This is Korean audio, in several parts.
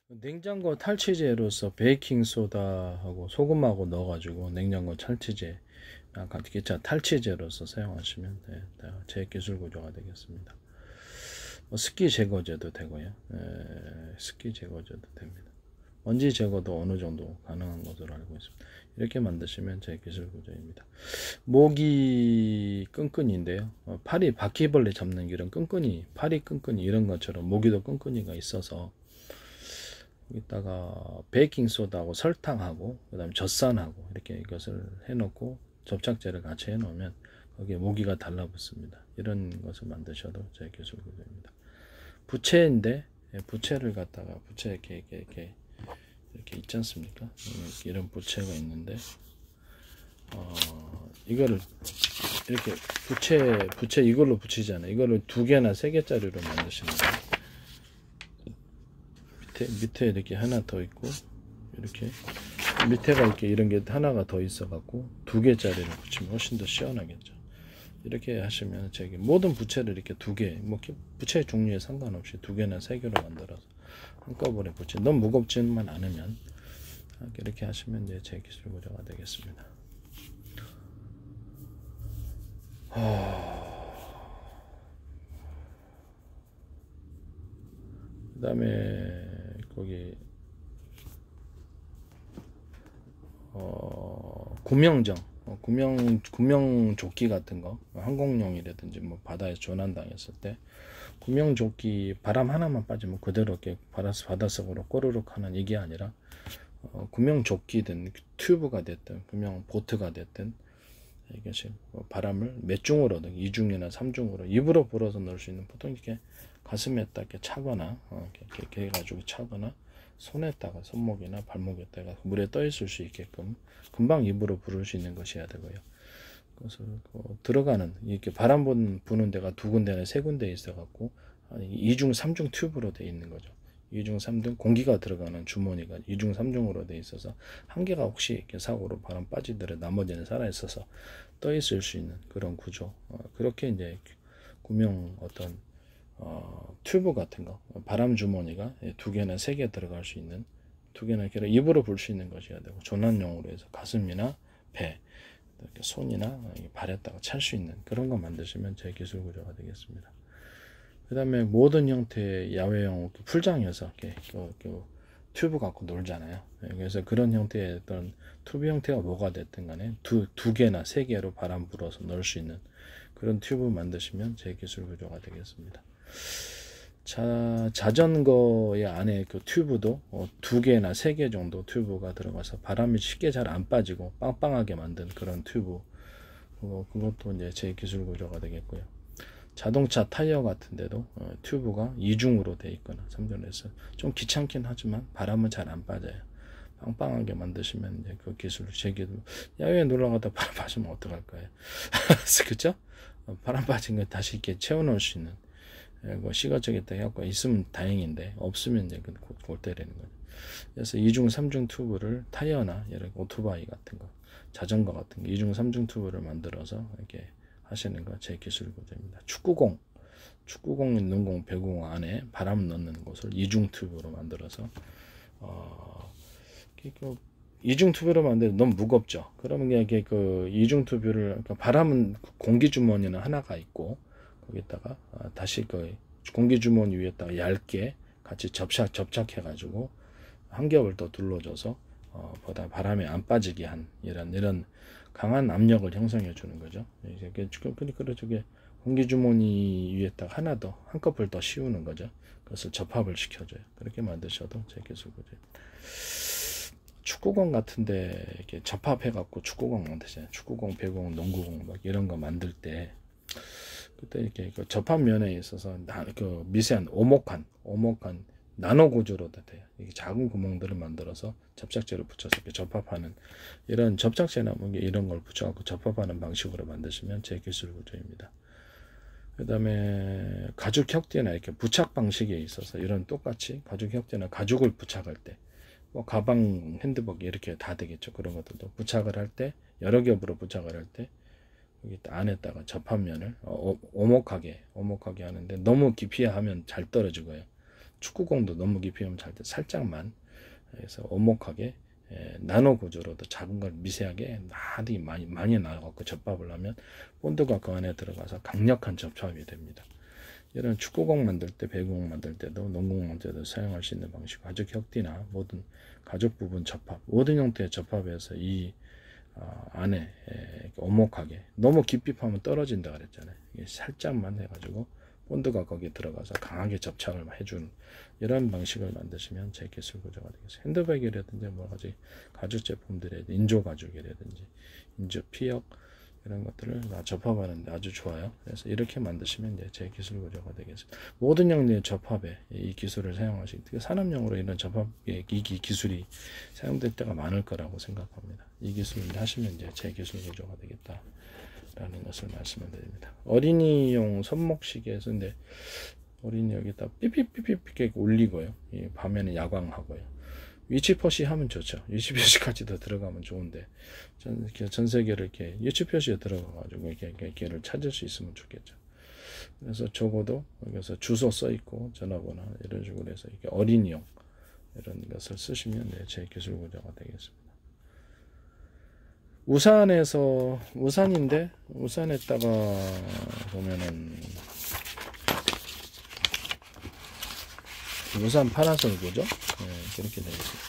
냉장고 탈취제로서 베이킹소다하고 소금하고 넣어가지고 냉장고 탈취제, 아까 기차 탈취제로서 사용하시면 제 기술 구조가 되겠습니다. 습기 제거제도 되고요. 습기 제거제도 됩니다. 먼지 제거도 어느 정도 가능한 것으로 알고 있습니다. 이렇게 만드시면 제 기술 구조입니다. 모기 끈끈이인데요. 파리 바퀴벌레 잡는 이런 끈끈이, 파리 끈끈이 이런 것처럼 모기도 끈끈이가 있어서 여기다가 베이킹 소다하고 설탕하고 그다음에 젖산하고 이렇게 이것을 해놓고 접착제를 같이 해놓으면 거기에 모기가 달라붙습니다. 이런 것을 만드셔도 제 기술 구조입니다. 부채인데 부채를 갖다가 부채 이렇게 있지 않습니까? 이런 부채가 있는데 이거를 이렇게 부채 이걸로 붙이잖아요. 이거를 2개나 3개짜리로 만드시면 돼요. 밑에 이렇게 하나 더 있고 이렇게 밑에가 이렇게 이런 게 하나가 더 있어 갖고 2개짜리를 붙이면 훨씬 더 시원하겠죠. 이렇게 하시면 저기 모든 부채를 이렇게 2개, 뭐 부채 종류에 상관없이 2개나 3개로 만들어서 한꺼번에 붙이. 너무 무겁지만 않으면 이렇게 하시면 이제 제 기술 구조가 되겠습니다. 그 다음에 거기 구명정, 구명조끼 같은 거, 항공용이라든지 뭐 바다에서 조난당했을 때 구명조끼 바람 하나만 빠지면 그대로 이렇게 바닷속으로 꼬르륵 하는 이게 아니라 구명조끼든 튜브가 됐든 구명보트가 됐든 이것이 바람을 몇 중으로든 2중이나 3중으로 입으로 불어서 넣을 수 있는, 보통 이렇게 가슴에다 이렇게 차거나 이렇게 해가지고 차거나 손에다가 손목이나 발목에다가 물에 떠 있을 수 있게끔 금방 입으로 부를 수 있는 것이어야 되고요. 그래서 들어가는 이렇게 바람 부는 데가 2군데나 3군데 있어 갖고 2중 3중 튜브로 되어 있는 거죠. 2중 3중 공기가 들어가는 주머니가 2중 3중으로 되어 있어서 한 개가 혹시 이렇게 사고로 바람 빠지더라도 나머지는 살아 있어서 떠 있을 수 있는 그런 구조. 그렇게 이제 구명 어떤 튜브 같은 거, 바람 주머니가 2개나 3개 들어갈 수 있는, 2개나 이렇게 입으로 불 수 있는 것이어야 되고, 조난용으로 해서 가슴이나 배, 이렇게 손이나 발에다가 찰 수 있는 그런 거 만드시면 제 기술 구조가 되겠습니다. 그 다음에 모든 형태의 야외용 풀장이어서 이렇게 튜브 갖고 놀잖아요. 그래서 그런 형태의 어떤 튜브 형태가 뭐가 됐든 간에 2개나 3개로 바람 불어서 넣을 수 있는 그런 튜브 만드시면 제 기술 구조가 되겠습니다. 자전거의 안에 그 튜브도 2개나 3개 정도 튜브가 들어가서 바람이 쉽게 잘 안 빠지고 빵빵하게 만든 그런 튜브, 그것도 이제 제 기술 구조가 되겠고요. 자동차 타이어 같은 데도 튜브가 2중으로 되어 있거나 3중으로 해서 좀 귀찮긴 하지만 바람은 잘 안 빠져요. 빵빵하게 만드시면 이제 그 기술, 제기도 야외에 놀러 가다 바람 빠지면 어떡할 거예요. 그쵸? 바람 빠진 거 다시 이렇게 채워 넣을 수 있는 시가적이다 해갖고 있으면 다행인데 없으면 이제 골 때리는 거죠. 그래서 2중 3중 튜브를 타이어나 예를 오토바이 같은 거, 자전거 같은 거 2중 3중 튜브를 만들어서 이렇게 하시는 거 제 기술 구조입니다. 축구공, 운동공, 배구공 안에 바람 넣는 곳을 2중 튜브로 만들어서 2중 튜브로 만들면 너무 무겁죠. 그러면 이게 그 2중 튜브를, 그러니까 바람은 공기 주머니는 하나가 있고 거기다가 다시 그 공기 주머니 위에다가 얇게 같이 접착해 가지고 한 겹을 더 둘러줘서 보다 바람이 안 빠지게 한 이런 강한 압력을 형성해 주는 거죠. 그러니까 저게 공기 주머니 위에다가 하나 더 한꺼풀 더 씌우는 거죠. 그것을 접합을 시켜줘요. 그렇게 만드셔도 제 기술이죠. 축구공 같은데 이렇게 접합해 갖고 축구공 만드잖아요. 축구공, 배구공, 농구공 막 이런 거 만들 때 그때 이렇게 그 접합면에 있어서 그 미세한 오목한 나노 구조로 돼요. 이게 작은 구멍들을 만들어서 접착제를 붙여서 이렇게 접합하는 이런 접착제나 뭐 이런 걸 붙여갖고 접합하는 방식으로 만드시면 제 기술 구조입니다. 그 다음에 가죽 혁대나 이렇게 부착 방식에 있어서 이런 똑같이 가죽 혁대나 가죽을 부착할 때, 뭐 가방, 핸드백 이렇게 다 되겠죠. 그런 것들도 부착을 할 때 여러 겹으로 부착을 할 때 여기 안에다가 접합면을 오목하게 하는데 너무 깊이 하면 잘 떨어지고요. 축구공도 너무 깊이 오면 잘 때 살짝만, 그래서 오목하게 나노 구조로도 작은 걸 미세하게 많이 나와갖고 접합을 하면 본드가 그 안에 들어가서 강력한 접합이 됩니다. 이런 축구공 만들 때, 배구공 만들 때도, 농구공 만들 때도 사용할 수 있는 방식, 가죽 혁띠나 모든 가죽 부분 접합, 모든 형태의 접합에서 이 안에 오목하게, 너무 깊이 파면 떨어진다 그랬잖아요. 살짝만 해가지고 본드가 거기에 들어가서 강하게 접착을 해주는 이런 방식을 만드시면 제 기술 구조가 되겠어요. 핸드백이라든지 뭐 가죽 제품들의 인조 가죽이라든지 인조 피혁 이런 것들을 접합하는데 아주 좋아요. 그래서 이렇게 만드시면 이제 제 기술 구조가 되겠습니다. 모든 형태의 접합에 이 기술을 사용하시고 산업용으로 이런 접합의 이 기술이 사용될 때가 많을 거라고 생각합니다. 이 기술을 하시면 이제 제 기술 구조가 되겠다라는 것을 말씀을 드립니다. 어린이용 손목시계에서 근데 어린이 여기다 삐삐삐삐삐 올리고요. 밤에는 야광하고요. 위치 표시 하면 좋죠. 위치 표시까지도 들어가면 좋은데 전 세계를 이렇게 위치 표시에 들어가가지고 이렇게를 찾을 수 있으면 좋겠죠. 그래서 적어도 여기서 주소 써 있고 전화번호 이런 식으로 해서 이렇게 어린이용 이런 것을 쓰시면 제 기술 구조가 되겠습니다. 우산인데 우산에다가 보면은 우산 파라솔 구조 그렇게 되어 있습니다.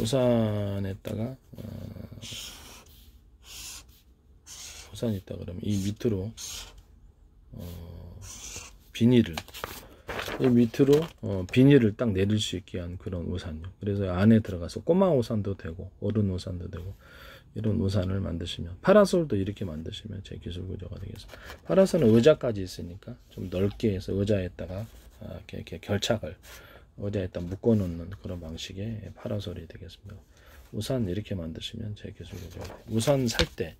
우산에다가 우산이 있다 그러면 이 밑으로 비닐을 비닐을 딱 내릴 수 있게 한 그런 우산요. 그래서 안에 들어가서 꼬마 우산도 되고 어른 우산도 되고 이런 우산을 만드시면, 파라솔도 이렇게 만드시면 제 기술 구조가 되겠습니다. 파라솔은 의자까지 있으니까 좀 넓게 해서 의자에다가 이렇게 결착을 의자에다 묶어놓는 그런 방식의 파라솔이 되겠습니다. 우산 이렇게 만드시면 제 기술 구조가 돼요. 우산 살 때,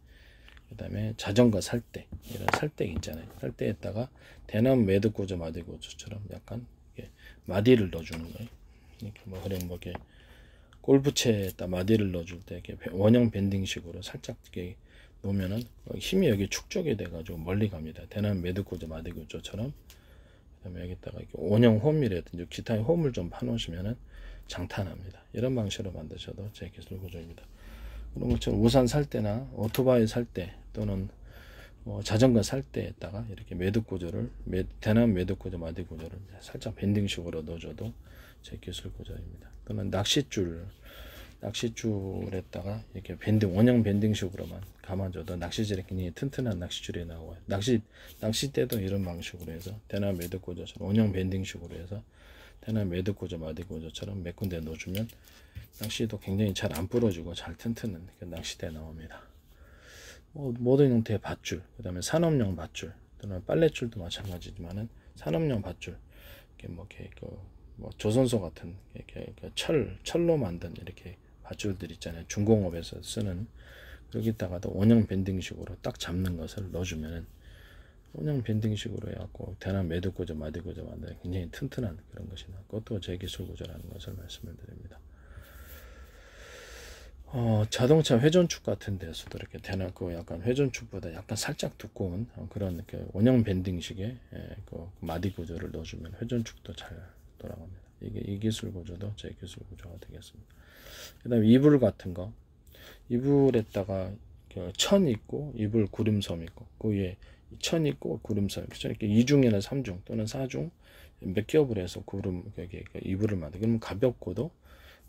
그 다음에 자전거 살 때, 이런 살대 있잖아요. 살대에다가 대나무 매듭 구조, 마디 구조처럼 약간 마디를 넣어주는 거예요. 이렇게 이렇게 골프채에다 마디를 넣어줄 때 이렇게 원형 밴딩식으로 살짝 이렇게 놓으면은 힘이 여기 축적이 돼가지고 멀리 갑니다. 대나무 매듭 구조, 마디 구조처럼. 그다음에 여기다가 이렇게 원형 홈이라든지 기타의 홈을 좀 파놓으시면은 장탄합니다. 이런 방식으로 만드셔도 제 기술 구조입니다. 그런 것처럼 우산 살 때나 오토바이 살 때 또는 자전거 살 때에다가 이렇게 매듭 구조를 대나무 매듭 구조, 마디 구조를 살짝 밴딩식으로 넣어줘도 제 기술 구조입니다. 또는 낚싯줄에다가 이렇게 원형 밴딩식으로만 감아줘도 낚시줄이 굉장히 튼튼한 낚시줄이 나와요. 낚싯대도 이런 방식으로 해서 대나무 매듭 구조처럼 원형 밴딩식으로 해서 대나무 매듭 구조, 마디 구조처럼 몇 군데 넣어주면 낚시도 굉장히 잘 안 부러지고 잘 튼튼한 낚싯대 나옵니다. 모든 형태의 밧줄, 그 다음에 산업용 밧줄, 또는 빨래줄도 마찬가지지만은 산업용 밧줄, 조선소 같은 철로 만든 이렇게 밧줄들 있잖아요. 중공업에서 쓰는. 여기다가도 원형 밴딩식으로 딱 잡는 것을 넣어주면은 원형 밴딩식으로 해갖고 대나무 매듭 구조, 마디 구조 만드는 굉장히 튼튼한 그런 것이 나고, 그것도 제 기술 구조라는 것을 말씀을 드립니다. 자동차 회전축 같은 데서도 이렇게 대나무 약간 회전축보다 약간 살짝 두꺼운 그런 원형 밴딩식의 그 마디 구조를 넣어주면 회전축도 잘 돌아갑니다. 이 기술 구조도 제 기술 구조가 되겠습니다. 그 다음에 이불 같은 거, 이불에다가 천 있고 이불 구름섬 있고 그 위에 천 있고 구름섬, 이렇게 2중이나 3중 또는 4중 몇 겹을 해서 이불을 만들. 그러면 가볍고도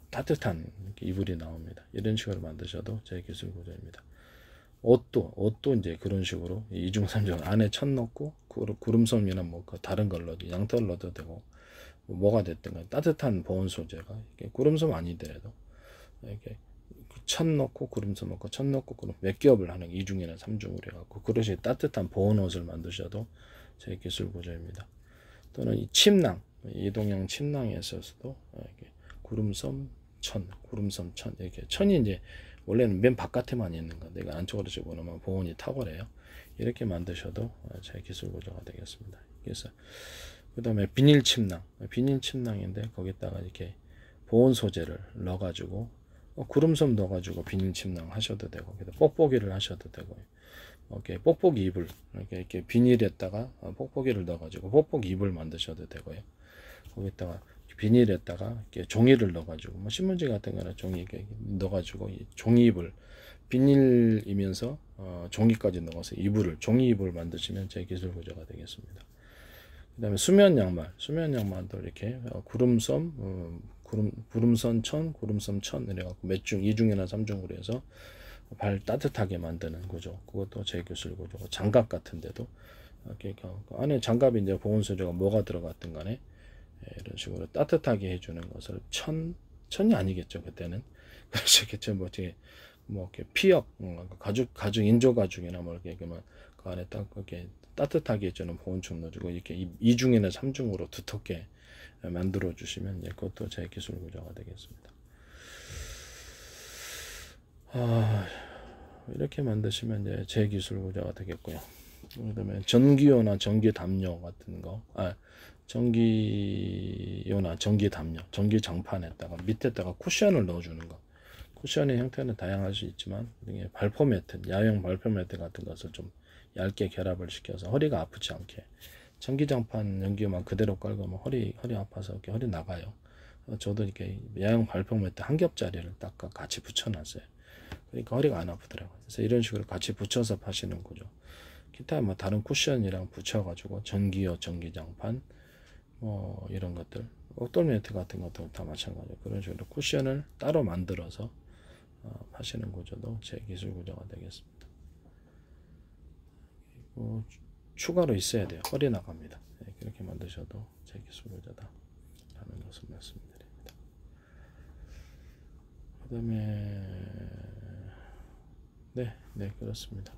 따뜻한 이불이 나옵니다. 이런 식으로 만드셔도 제 기술 구조입니다. 옷도 이제 그런 식으로 2중 3중 안에 천 넣고 구름섬이나 다른 걸 넣어도, 양털 넣어도 되고 뭐가 됐든 간에 따뜻한 보온 소재가 구름섬 아니더라도 이렇게 천 넣고 구름섬 넣고 천 넣고 구름 몇 겹을 하는 2중이나 3중으로 해갖고 그릇이 따뜻한 보온 옷을 만드셔도 제 기술 구조입니다. 또는 이 침낭, 이동형 침낭에 있어서도 이렇게 구름섬 천 이렇게 천이 이제 원래는 맨 바깥에만 있는 건데 이거 안쪽으로 집어넣으면 보온이 탁월해요. 이렇게 만드셔도 제 기술 구조가 되겠습니다. 그래서 그 다음에 비닐 침낭인데 거기다가 이렇게 보온 소재를 넣어가지고 구름섬 넣어가지고 비닐 침낭 하셔도 되고, 뽁뽁이를 하셔도 되고, 이렇게 뽁뽁이 이불 이렇게 비닐에다가 뽁뽁이를 넣어가지고 뽁뽁이 이불 만드셔도 되고요. 거기다가 비닐에다가 이렇게 종이를 넣어가지고 뭐 신문지 같은 거나 종이 이렇게 넣어가지고 이 종이이불 비닐이면서 종이까지 넣어서 이불을 종이 이불을 만드시면 제 기술 구조가 되겠습니다. 그다음에 수면 양말도 이렇게 구름선 천, 구름선 천 이래갖고 몇 중, 2중이나 3중으로 해서 발 따뜻하게 만드는 구조, 그것도 제 기술 구조고, 장갑 같은데도 이렇게 안에 장갑이 이제 보온 소재가 뭐가 들어갔든 간에 이런 식으로 따뜻하게 해주는 것을 천이 아니겠죠 그때는. 그러시겠죠. 뭐 이렇게 피혁 가죽 인조 가죽이나 뭐 이렇게 그러면 그 안에 딱 이렇게 따뜻하게 해주는 보온충 넣어주고 이렇게 2중이나 3중으로 두텁게 만들어 주시면 그것도 제 기술 구조가 되겠습니다. 이렇게 만드시면 이제 제 기술 구조가 되겠고요. 그다음에 전기요나 전기 담요 같은 거, 전기요나 전기 담요, 전기 장판에다가 밑에다가 쿠션을 넣어주는 거. 쿠션의 형태는 다양할 수 있지만 발포 매트, 야외용 발포 매트 같은 것을 좀 얇게 결합을 시켜서 허리가 아프지 않게, 전기장판 연기만 그대로 깔고 허리 아파서 이렇게 허리 나가요. 저도 이렇게 야외용 발포 매트 한 겹짜리를 딱 같이 붙여놨어요. 그러니까 허리가 안 아프더라고요. 그래서 이런 식으로 같이 붙여서 파시는 거죠. 기타 뭐 다른 쿠션이랑 붙여가지고 전기요, 전기장판 이런 것들, outdoor 매트 같은 것도 다 마찬가지로 그런 식으로 쿠션을 따로 만들어서 파시는 구조도 제 기술 구조가 되겠습니다. 추가로 있어야 돼요. 허리 나갑니다. 그렇게 만드셔도 제 기술 구조다 라는 것을 말씀드립니다. 그 다음에 네 그렇습니다.